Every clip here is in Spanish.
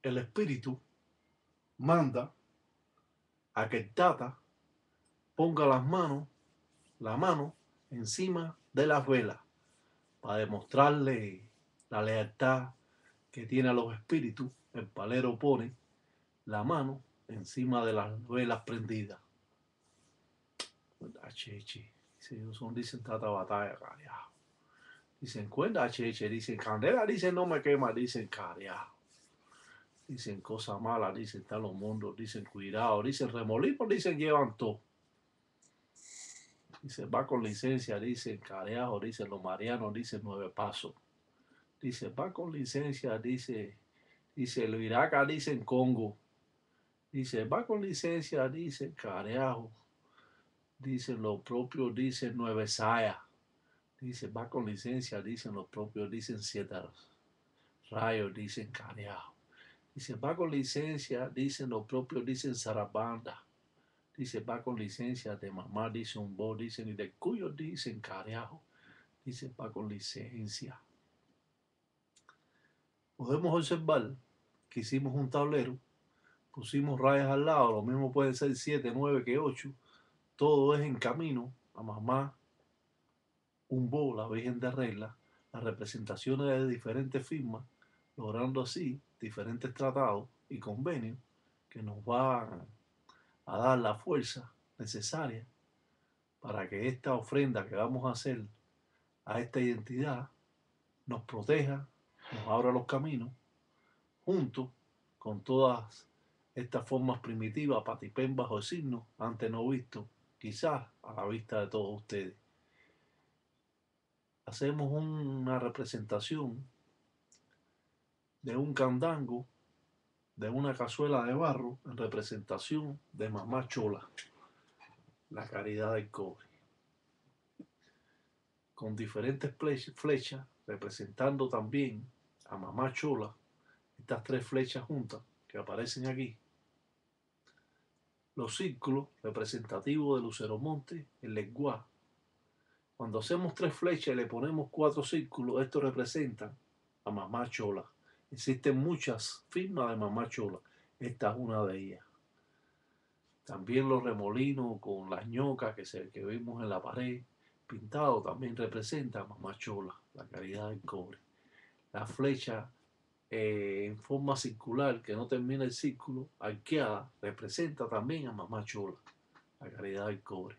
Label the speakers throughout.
Speaker 1: el espíritu manda a que el tata ponga la mano encima de las velas para demostrarle la lealtad que tiene a los espíritus. El palero pone la mano encima de las velas prendidas. Cheche, dicen tata batalla, carajo. Dicen cuerda, cheche, dicen candela, dicen no me quema, dicen carajo. Dicen cosas malas, dicen están los mundos, dicen cuidado, dicen remolinos, dicen llevan todo. Dice, va con licencia, dicen Careajo, dicen los marianos, dicen Nueve Pasos. Dice, va con licencia, dice el Iraca, dicen Congo. Dice, va con licencia, dicen Careajo. Dicen los propios, dicen Nueve Saya. Dice, va con licencia, dicen los propios, dicen Siete Rayos, dicen Careajo. Dice, va con licencia, dicen los propios, dicen Sarabanda. Dice, va con licencia de mamá, dice un bo, dicen, y de cuyo dicen Careajo. Dice, va con licencia. Podemos observar que hicimos un tablero, pusimos rayas al lado, lo mismo puede ser 7, 9 que 8. Todo es en camino a mamá, un bo, la Virgen de Regla, las representaciones de diferentes firmas, logrando así diferentes tratados y convenios que nos van a dar la fuerza necesaria para que esta ofrenda que vamos a hacer a esta identidad nos proteja, nos abra los caminos, junto con todas estas formas primitivas, patipén bajo el signo, antes no visto, quizás a la vista de todos ustedes. Hacemos una representación de un candango, de una cazuela de barro, en representación de mamá Chola, la caridad del cobre, con diferentes flechas, representando también a mamá Chola, estas 3 flechas juntas que aparecen aquí. Los círculos representativos de Lucero Monte, el lenguaje. Cuando hacemos 3 flechas y le ponemos 4 círculos, esto representa a mamá Chola. Existen muchas firmas de mamá Chola. Esta es una de ellas. También los remolinos con las ñocas que vimos en la pared pintado también representa a mamá Chola, la caridad del cobre. La flecha en forma circular que no termina el círculo, arqueada, representa también a mamá Chola, la caridad del cobre.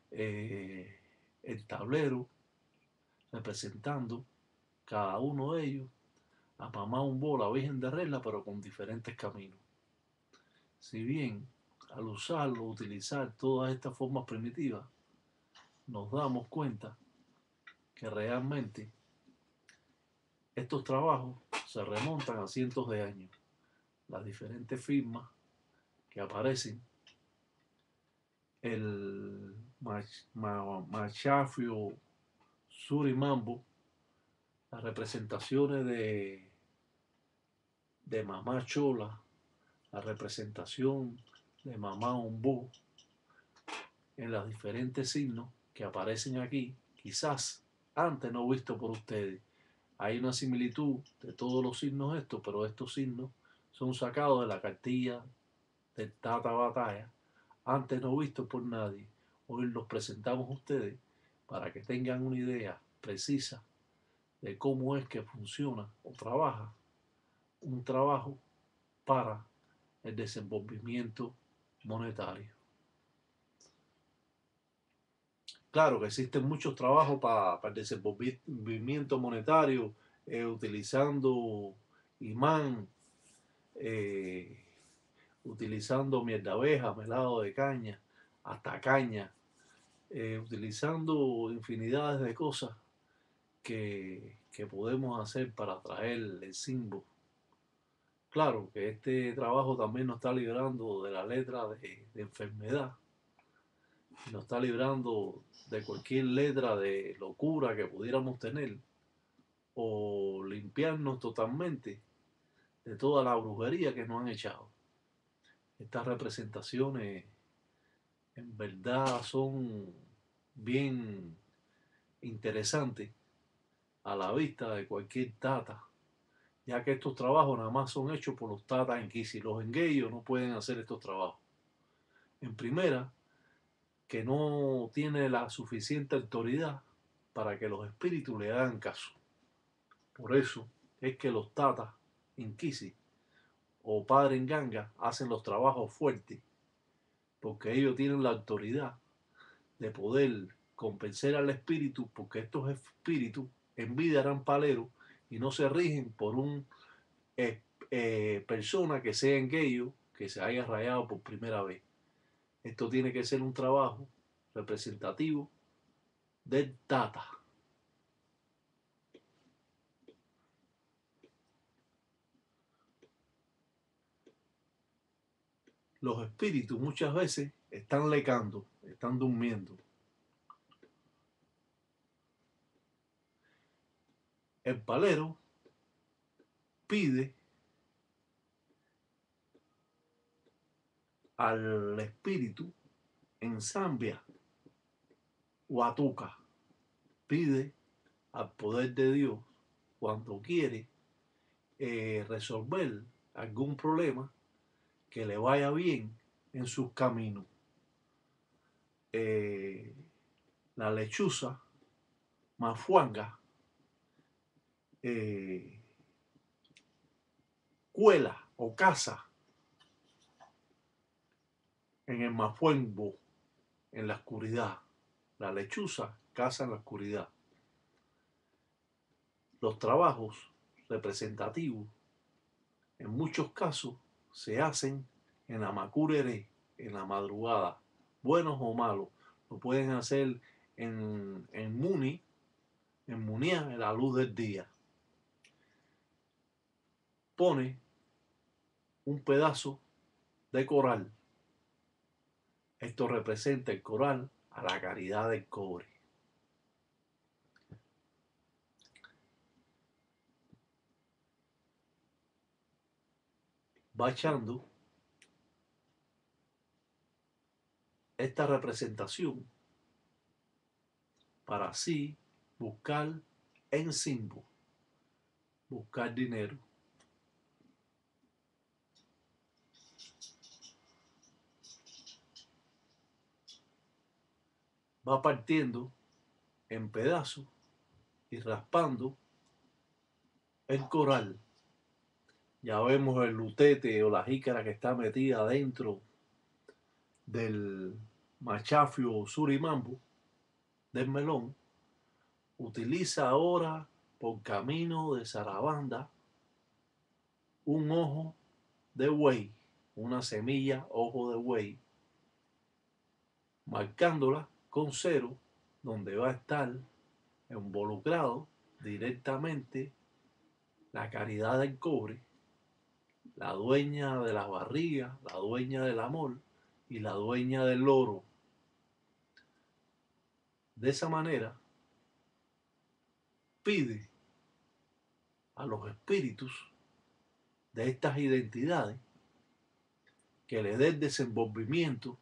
Speaker 1: El tablero representando cada uno de ellos a mamá Umbo, la Virgen de Regla, pero con diferentes caminos. Si bien al usarlo, utilizar todas estas formas primitivas, nos damos cuenta que realmente estos trabajos se remontan a cientos de años. Las diferentes firmas que aparecen, el Machafio Surimambo, las representaciones de mamá Chola, la representación de mamá Umbo, en los diferentes signos que aparecen aquí, quizás antes no visto por ustedes. Hay una similitud de todos los signos estos, pero estos signos son sacados de la cartilla del Tata Batalla, antes no vistos por nadie. Hoy los presentamos a ustedes para que tengan una idea precisa de cómo es que funciona o trabaja un trabajo para el desenvolvimiento monetario. Claro que existen muchos trabajos para el desenvolvimiento monetario, utilizando imán, eh, utilizando miel de abeja, melado de caña, hasta caña, utilizando infinidades de cosas que podemos hacer para traer el símbolo. Claro que este trabajo también nos está librando de la letra de enfermedad, nos está librando de cualquier letra de locura que pudiéramos tener, o limpiarnos totalmente de toda la brujería que nos han echado. Estas representaciones en verdad son bien interesantes a la vista de cualquier tata ya que estos trabajos nada más son hechos por los tatas Inquisi. Los engueyos no pueden hacer estos trabajos. En primera, que no tiene la suficiente autoridad para que los espíritus le hagan caso. Por eso es que los tatas Inquisi o Padre Nganga hacen los trabajos fuertes, porque ellos tienen la autoridad de poder convencer al espíritu, porque estos espíritus en vida eran paleros y no se rigen por un persona que sea engueyo, que se haya rayado por primera vez. Esto tiene que ser un trabajo representativo del Tata. Los espíritus muchas veces están lecando, están durmiendo. El palero pide al espíritu en Zambia, Huatuca, pide al poder de Dios cuando quiere resolver algún problema que le vaya bien en sus caminos. La lechuza mafuanga cuela o caza en el mafuengo, en la oscuridad. La lechuza caza en la oscuridad. Los trabajos representativos en muchos casos se hacen en la macurere, en la madrugada, buenos o malos. Lo pueden hacer en Muni, en Muniá, en la luz del día. Pone un pedazo de coral. Esto representa el coral a la caridad del cobre. Va echando esta representación para así buscar en Simbo, buscar dinero. Va partiendo en pedazos y raspando el coral. Ya vemos el lutete o la jícara que está metida dentro del machafio surimambo, del melón. Utiliza ahora por camino de Sarabanda un ojo de buey, una semilla ojo de buey, marcándola con cero, donde va a estar involucrado directamente la caridad del cobre, la dueña de las barrigas, la dueña del amor y la dueña del oro. De esa manera pide a los espíritus de estas identidades que le dé el desenvolvimiento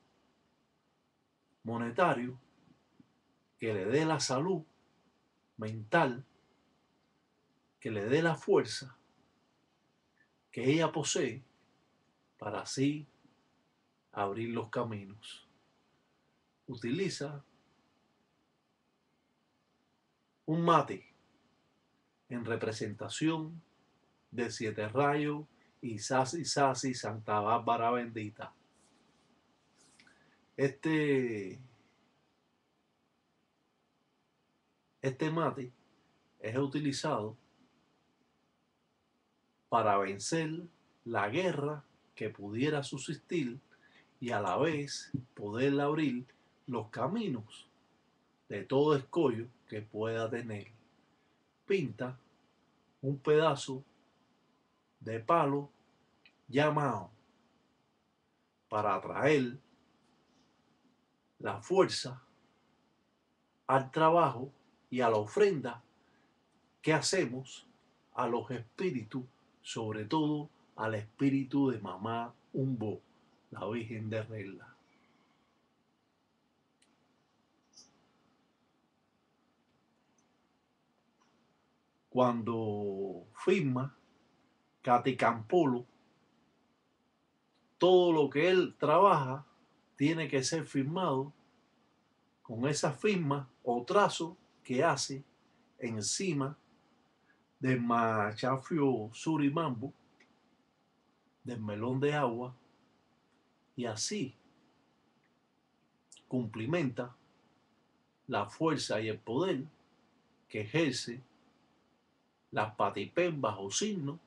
Speaker 1: monetario, que le dé la salud mental, que le dé la fuerza que ella posee para así abrir los caminos. Utiliza un mate en representación de Siete Rayos y Sasi Santa Bárbara bendita. Este mate es utilizado para vencer la guerra que pudiera subsistir y a la vez poder abrir los caminos de todo escollo que pueda tener. Pinta un pedazo de palo llamado para atraer la fuerza al trabajo y a la ofrenda que hacemos a los espíritus, sobre todo al espíritu de mamá Umbo, la Virgen de Regla. Cuando firma Caticampolo, todo lo que él trabaja tiene que ser firmado con esa firma o trazo que hace encima del machafio surimambo, del melón de agua, y así cumplimenta la fuerza y el poder que ejerce las patipembas o signos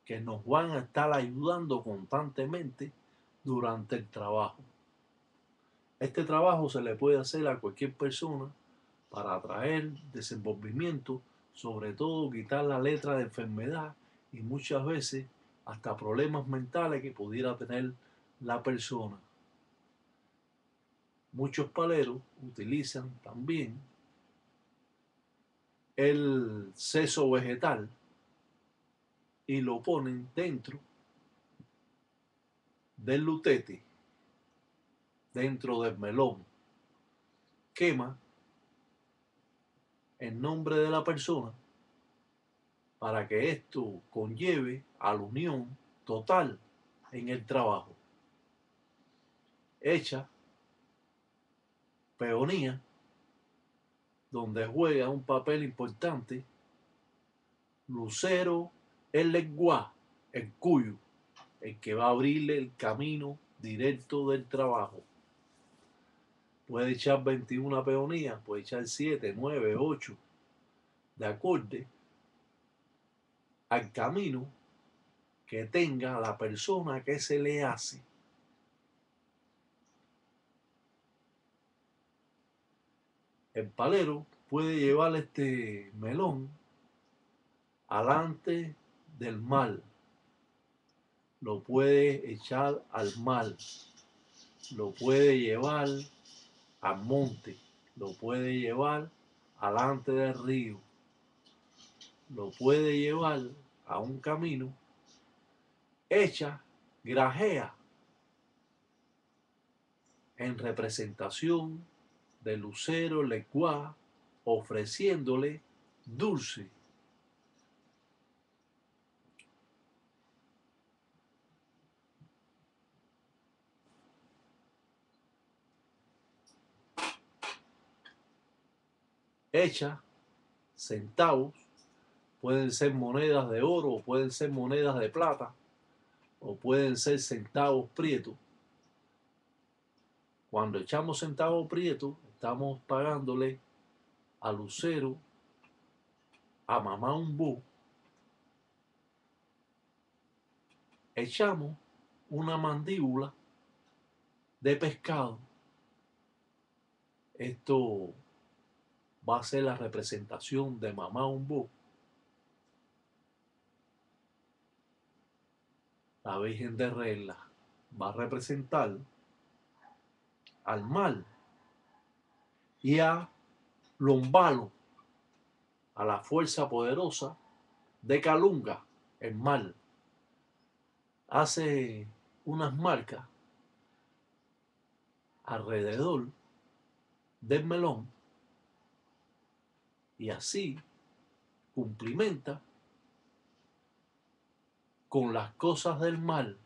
Speaker 1: que nos van a estar ayudando constantemente durante el trabajo. Este trabajo se le puede hacer a cualquier persona para atraer desenvolvimiento, sobre todo quitar la letra de enfermedad y muchas veces hasta problemas mentales que pudiera tener la persona. Muchos paleros utilizan también el seso vegetal y lo ponen dentro del lutete, dentro del melón. Quema el nombre de la persona para que esto conlleve a la unión total en el trabajo. Echa peonía, donde juega un papel importante lucero, el lenguá, el cuyo, el que va a abrirle el camino directo del trabajo. Puede echar 21 peonías, puede echar 7, 9, 8, de acorde al camino que tenga la persona que se le hace. El palero puede llevar este melón alante del mal, lo puede echar al mal, lo puede llevar al monte, lo puede llevar alante del río, lo puede llevar a un camino, echa, grajea en representación del lucero lecuá, ofreciéndole dulce. Echa centavos, pueden ser monedas de oro, o pueden ser monedas de plata, o pueden ser centavos prietos. Cuando echamos centavos prietos, estamos pagándole a lucero, a mamá Umbú, echamos una mandíbula de pescado. Esto va a ser la representación de mamá Umbú. La Virgen de Regla va a representar al mal y a Lombalo, a la fuerza poderosa de Calunga, el mal. Hace unas marcas alrededor del melón y así cumplimenta con las cosas del mal,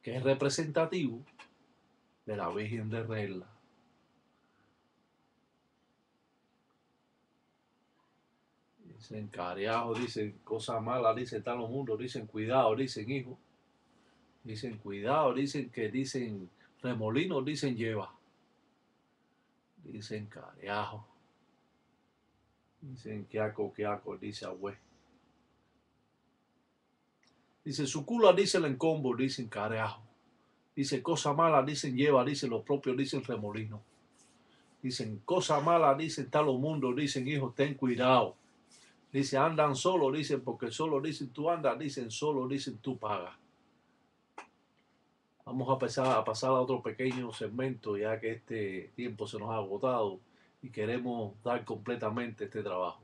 Speaker 1: que es representativo de la Virgen de Regla. Dicen cariajo, dicen cosas malas, dicen tal los mundos, dicen cuidado, dicen hijo, dicen cuidado, dicen que dicen remolinos, dicen lleva, dicen cariajo, dicen quiaco, dice abue. Dice su culo, dicen en combo, dicen cariajo. Dice cosa mala, dicen lleva, dicen los propios, dicen remolino. Dicen cosa mala, dicen tal los mundos, dicen hijo, ten cuidado. Dice andan solo, dicen porque solo, dicen tú andas, dicen solo, dicen tú pagas. Vamos a pasar a otro pequeño segmento, ya que este tiempo se nos ha agotado y queremos dar completamente este trabajo.